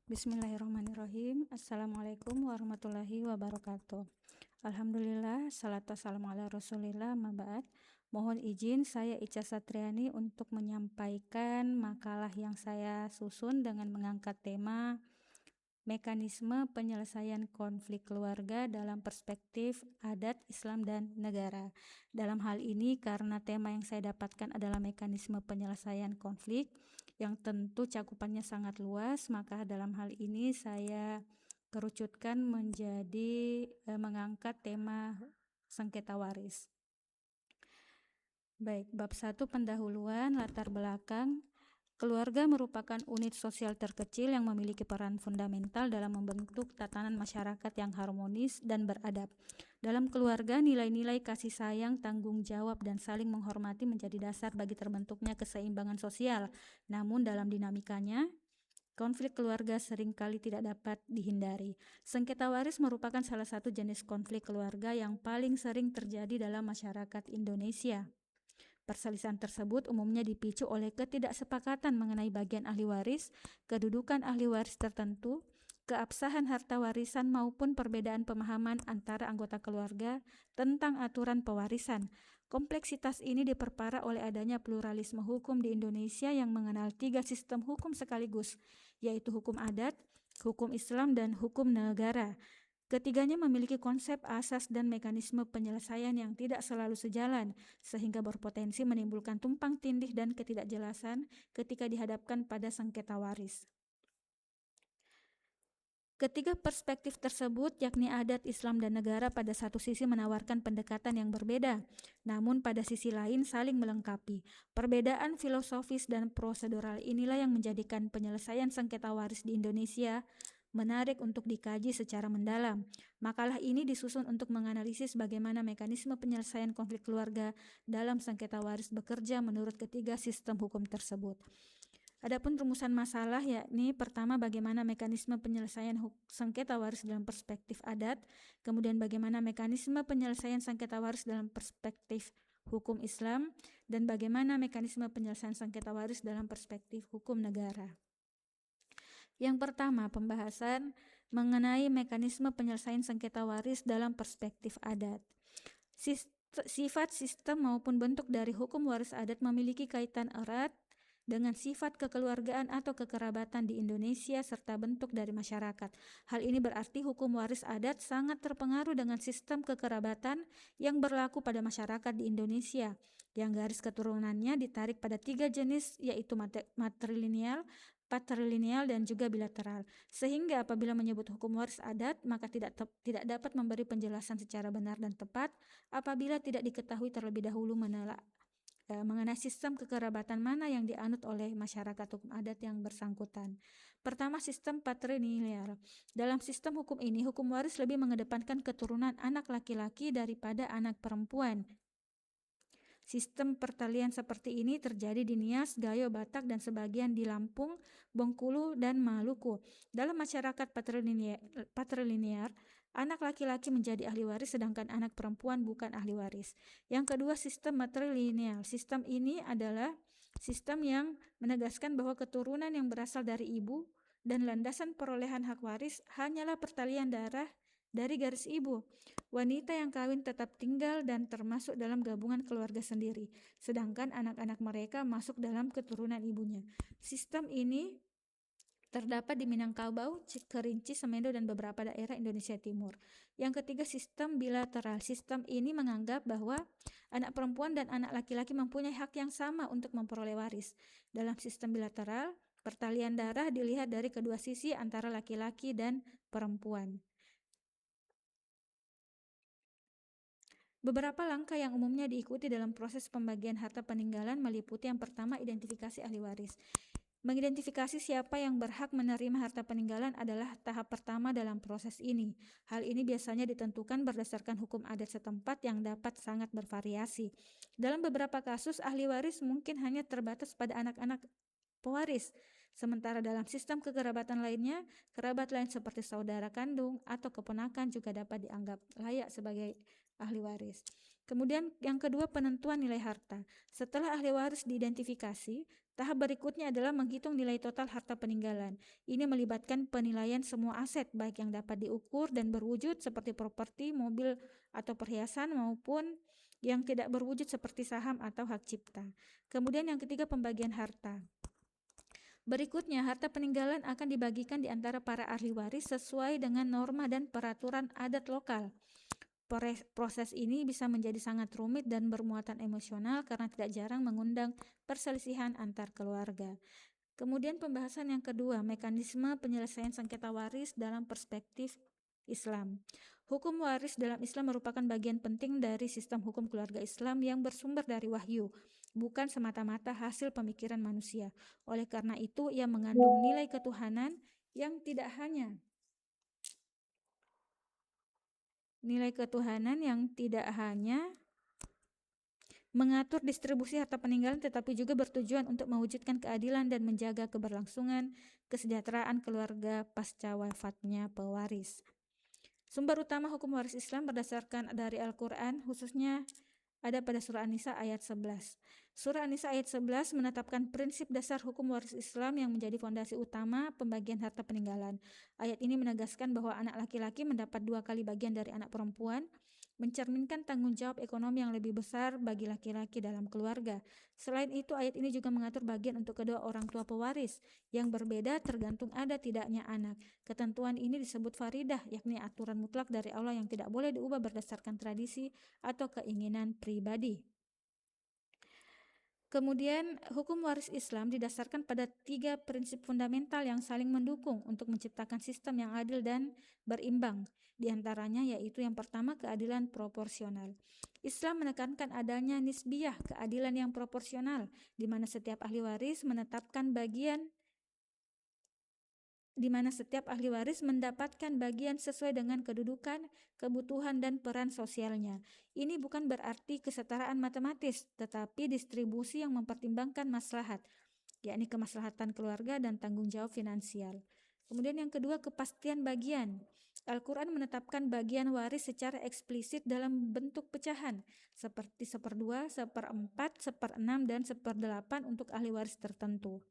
Bismillahirrahmanirrahim. Assalamualaikum warahmatullahi wabarakatuh. Alhamdulillah, salatu wassalamu ala rasulillah, maba'ad. Mohon izin saya Ica Satriani untuk menyampaikan makalah yang saya susun dengan mengangkat tema mekanisme penyelesaian konflik keluarga dalam perspektif adat, Islam, dan negara. Dalam hal ini, karena tema yang saya dapatkan adalah mekanisme penyelesaian konflik, yang tentu cakupannya sangat luas, maka dalam hal ini saya kerucutkan menjadi mengangkat tema sengketa waris. Baik, bab 1 pendahuluan, latar belakang. Keluarga merupakan unit sosial terkecil yang memiliki peran fundamental dalam membentuk tatanan masyarakat yang harmonis dan beradab. Dalam keluarga, nilai-nilai kasih sayang, tanggung jawab, dan saling menghormati menjadi dasar bagi terbentuknya keseimbangan sosial. Namun dalam dinamikanya, konflik keluarga seringkali tidak dapat dihindari. Sengketa waris merupakan salah satu jenis konflik keluarga yang paling sering terjadi dalam masyarakat Indonesia. Perselisihan tersebut umumnya dipicu oleh ketidaksepakatan mengenai bagian ahli waris, kedudukan ahli waris tertentu, keabsahan harta warisan maupun perbedaan pemahaman antara anggota keluarga tentang aturan pewarisan. Kompleksitas ini diperparah oleh adanya pluralisme hukum di Indonesia yang mengenal 3 sistem hukum sekaligus, yaitu hukum adat, hukum Islam, dan hukum negara. Ketiganya memiliki konsep asas dan mekanisme penyelesaian yang tidak selalu sejalan, sehingga berpotensi menimbulkan tumpang tindih dan ketidakjelasan ketika dihadapkan pada sengketa waris. Ketiga perspektif tersebut, yakni adat, Islam, dan negara, pada satu sisi menawarkan pendekatan yang berbeda, namun pada sisi lain saling melengkapi. Perbedaan filosofis dan prosedural inilah yang menjadikan penyelesaian sengketa waris di Indonesia menarik untuk dikaji secara mendalam. Makalah ini disusun untuk menganalisis bagaimana mekanisme penyelesaian konflik keluarga dalam sengketa waris bekerja menurut ketiga sistem hukum tersebut. Adapun rumusan masalah, yakni pertama bagaimana mekanisme penyelesaian sengketa waris dalam perspektif adat, kemudian bagaimana mekanisme penyelesaian sengketa waris dalam perspektif hukum Islam, dan bagaimana mekanisme penyelesaian sengketa waris dalam perspektif hukum negara. Yang pertama, pembahasan mengenai mekanisme penyelesaian sengketa waris dalam perspektif adat. Sifat, sistem, maupun bentuk dari hukum waris adat memiliki kaitan erat dengan sifat kekeluargaan atau kekerabatan di Indonesia serta bentuk dari masyarakat. Hal ini berarti hukum waris adat sangat terpengaruh dengan sistem kekerabatan yang berlaku pada masyarakat di Indonesia, yang garis keturunannya ditarik pada 3 jenis, yaitu matrilineal, patrilineal, dan juga bilateral. Sehingga apabila menyebut hukum waris adat, maka tidak dapat memberi penjelasan secara benar dan tepat apabila tidak diketahui terlebih dahulu mengenai sistem kekerabatan mana yang dianut oleh masyarakat hukum adat yang bersangkutan. Pertama, sistem patrilineal. Dalam sistem hukum ini, hukum waris lebih mengedepankan keturunan anak laki-laki daripada anak perempuan. Sistem pertalian seperti ini terjadi di Nias, Gayo, Batak, dan sebagian di Lampung, Bengkulu, dan Maluku. Dalam masyarakat patrilinear, anak laki-laki menjadi ahli waris sedangkan anak perempuan bukan ahli waris. Yang kedua, sistem matrilineal. Sistem ini adalah sistem yang menegaskan bahwa keturunan yang berasal dari ibu dan landasan perolehan hak waris hanyalah pertalian darah dari garis ibu. Wanita yang kawin tetap tinggal dan termasuk dalam gabungan keluarga sendiri, sedangkan anak-anak mereka masuk dalam keturunan ibunya. Sistem ini terdapat di Minangkabau, Kerinci, Semendo, dan beberapa daerah Indonesia Timur. Yang ketiga, sistem bilateral. Sistem ini menganggap bahwa anak perempuan dan anak laki-laki mempunyai hak yang sama untuk memperoleh waris. Dalam sistem bilateral, pertalian darah dilihat dari kedua sisi antara laki-laki dan perempuan. Beberapa langkah yang umumnya diikuti dalam proses pembagian harta peninggalan meliputi yang pertama, identifikasi ahli waris. Mengidentifikasi siapa yang berhak menerima harta peninggalan adalah tahap pertama dalam proses ini. Hal ini biasanya ditentukan berdasarkan hukum adat setempat yang dapat sangat bervariasi. Dalam beberapa kasus, ahli waris mungkin hanya terbatas pada anak-anak pewaris. Sementara dalam sistem kekerabatan lainnya, kerabat lain seperti saudara kandung atau keponakan juga dapat dianggap layak sebagai ahli waris. Kemudian yang kedua, penentuan nilai harta. Setelah ahli waris diidentifikasi, tahap berikutnya adalah menghitung nilai total harta peninggalan. Ini melibatkan penilaian semua aset, baik yang dapat diukur dan berwujud seperti properti, mobil atau perhiasan, maupun yang tidak berwujud seperti saham atau hak cipta. Kemudian yang ketiga, pembagian harta. Berikutnya, harta peninggalan akan dibagikan di antara para ahli waris sesuai dengan norma dan peraturan adat lokal. Proses ini bisa menjadi sangat rumit dan bermuatan emosional karena tidak jarang mengundang perselisihan antar keluarga. Kemudian pembahasan yang kedua, mekanisme penyelesaian sengketa waris dalam perspektif Islam. Hukum waris dalam Islam merupakan bagian penting dari sistem hukum keluarga Islam yang bersumber dari wahyu, bukan semata-mata hasil pemikiran manusia. Oleh karena itu, ia mengandung nilai ketuhanan yang tidak hanya mengatur distribusi harta peninggalan, tetapi juga bertujuan untuk mewujudkan keadilan dan menjaga keberlangsungan kesejahteraan keluarga pasca wafatnya pewaris. Sumber utama hukum waris Islam berdasarkan dari Al-Quran, khususnya ada pada surah An-Nisa ayat 11. Surah An-Nisa ayat 11 menetapkan prinsip dasar hukum waris Islam yang menjadi fondasi utama pembagian harta peninggalan. Ayat ini menegaskan bahwa anak laki-laki mendapat 2 kali bagian dari anak perempuan, mencerminkan tanggung jawab ekonomi yang lebih besar bagi laki-laki dalam keluarga. Selain itu, ayat ini juga mengatur bagian untuk kedua orang tua pewaris yang berbeda tergantung ada tidaknya anak. Ketentuan ini disebut faridah, yakni aturan mutlak dari Allah yang tidak boleh diubah berdasarkan tradisi atau keinginan pribadi. Kemudian, hukum waris Islam didasarkan pada 3 prinsip fundamental yang saling mendukung untuk menciptakan sistem yang adil dan berimbang. Di antaranya yaitu yang pertama, keadilan proporsional. Islam menekankan adanya nisbiyah, keadilan yang proporsional, di mana setiap ahli waris mendapatkan bagian sesuai dengan kedudukan, kebutuhan, dan peran sosialnya. Ini bukan berarti kesetaraan matematis, tetapi distribusi yang mempertimbangkan maslahat, yakni kemaslahatan keluarga dan tanggung jawab finansial. Kemudian yang kedua, kepastian bagian. Al-Quran menetapkan bagian waris secara eksplisit dalam bentuk pecahan, seperti 1/2, 1/4, 1/6, dan 1/8 untuk ahli waris tertentu.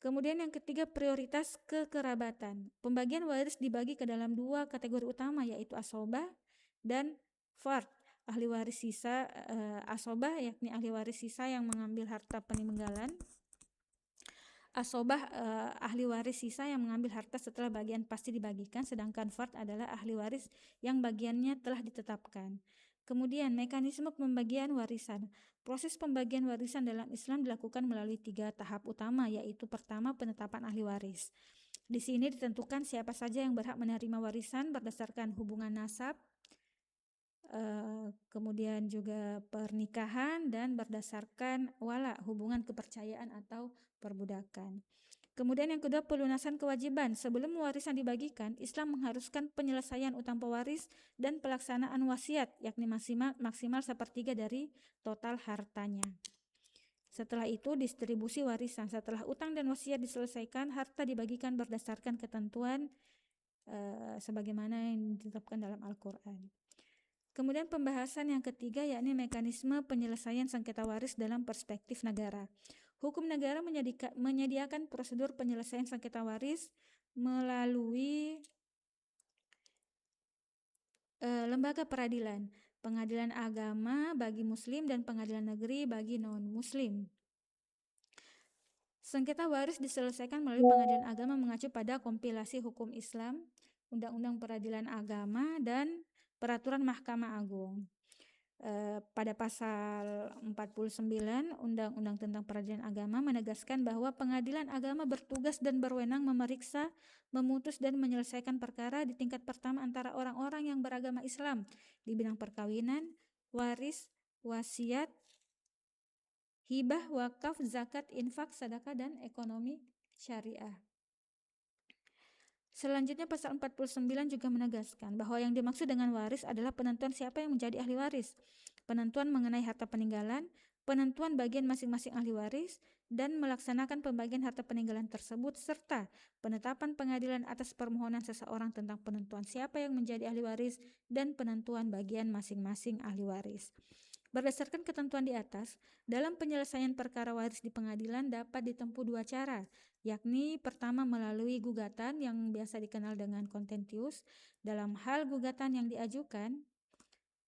Kemudian yang ketiga, prioritas kekerabatan. Pembagian waris dibagi ke dalam 2 kategori utama, yaitu asobah dan fard. Ahli waris sisa, asobah yakni ahli waris sisa yang mengambil harta peninggalan. Asobah ahli waris sisa yang mengambil harta setelah bagian pasti dibagikan, sedangkan fard adalah ahli waris yang bagiannya telah ditetapkan. Kemudian mekanisme pembagian warisan. Proses pembagian warisan dalam Islam dilakukan melalui 3 tahap utama, yaitu pertama, penetapan ahli waris. Di sini ditentukan siapa saja yang berhak menerima warisan berdasarkan hubungan nasab, kemudian juga pernikahan, dan berdasarkan wala, hubungan kepercayaan atau perbudakan. Kemudian yang kedua, pelunasan kewajiban. Sebelum warisan dibagikan, Islam mengharuskan penyelesaian utang pewaris dan pelaksanaan wasiat, yakni maksimal 1/3 dari total hartanya. Setelah itu, distribusi warisan. Setelah utang dan wasiat diselesaikan, harta dibagikan berdasarkan ketentuan sebagaimana yang ditetapkan dalam Al-Quran. Kemudian pembahasan yang ketiga, yakni mekanisme penyelesaian sengketa waris dalam perspektif negara. Hukum negara menyediakan prosedur penyelesaian sengketa waris melalui lembaga peradilan, pengadilan agama bagi muslim dan pengadilan negeri bagi non-muslim. Sengketa waris diselesaikan melalui pengadilan agama mengacu pada kompilasi hukum Islam, Undang-Undang Peradilan Agama, dan Peraturan Mahkamah Agung. Pada pasal 49 Undang-Undang tentang Peradilan Agama menegaskan bahwa pengadilan agama bertugas dan berwenang memeriksa, memutus, dan menyelesaikan perkara di tingkat pertama antara orang-orang yang beragama Islam di bidang perkawinan, waris, wasiat, hibah, wakaf, zakat, infak, sedekah, dan ekonomi syariah. Selanjutnya pasal 49 juga menegaskan bahwa yang dimaksud dengan waris adalah penentuan siapa yang menjadi ahli waris, penentuan mengenai harta peninggalan, penentuan bagian masing-masing ahli waris, dan melaksanakan pembagian harta peninggalan tersebut, serta penetapan pengadilan atas permohonan seseorang tentang penentuan siapa yang menjadi ahli waris dan penentuan bagian masing-masing ahli waris. Berdasarkan ketentuan di atas, dalam penyelesaian perkara waris di pengadilan dapat ditempuh dua cara, yakni pertama melalui gugatan yang biasa dikenal dengan contentious. Dalam hal gugatan yang diajukan,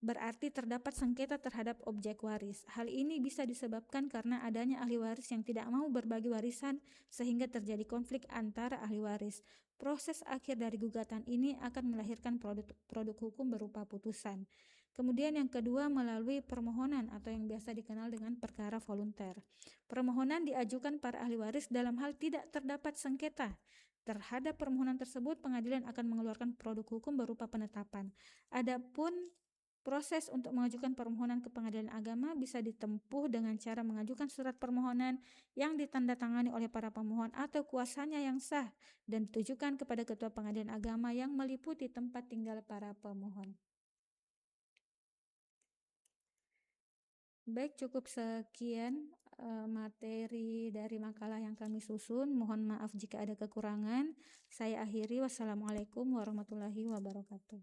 berarti terdapat sengketa terhadap objek waris. Hal ini bisa disebabkan karena adanya ahli waris yang tidak mau berbagi warisan sehingga terjadi konflik antara ahli waris. Proses akhir dari gugatan ini akan melahirkan produk hukum berupa putusan. Kemudian yang kedua melalui permohonan atau yang biasa dikenal dengan perkara volunter. Permohonan diajukan para ahli waris dalam hal tidak terdapat sengketa. Terhadap permohonan tersebut, pengadilan akan mengeluarkan produk hukum berupa penetapan. Adapun proses untuk mengajukan permohonan ke pengadilan agama bisa ditempuh dengan cara mengajukan surat permohonan yang ditandatangani oleh para pemohon atau kuasanya yang sah dan ditujukan kepada ketua pengadilan agama yang meliputi tempat tinggal para pemohon. Baik, cukup sekian materi dari makalah yang kami susun. Mohon maaf jika ada kekurangan. Saya akhiri. Wassalamualaikum warahmatullahi wabarakatuh.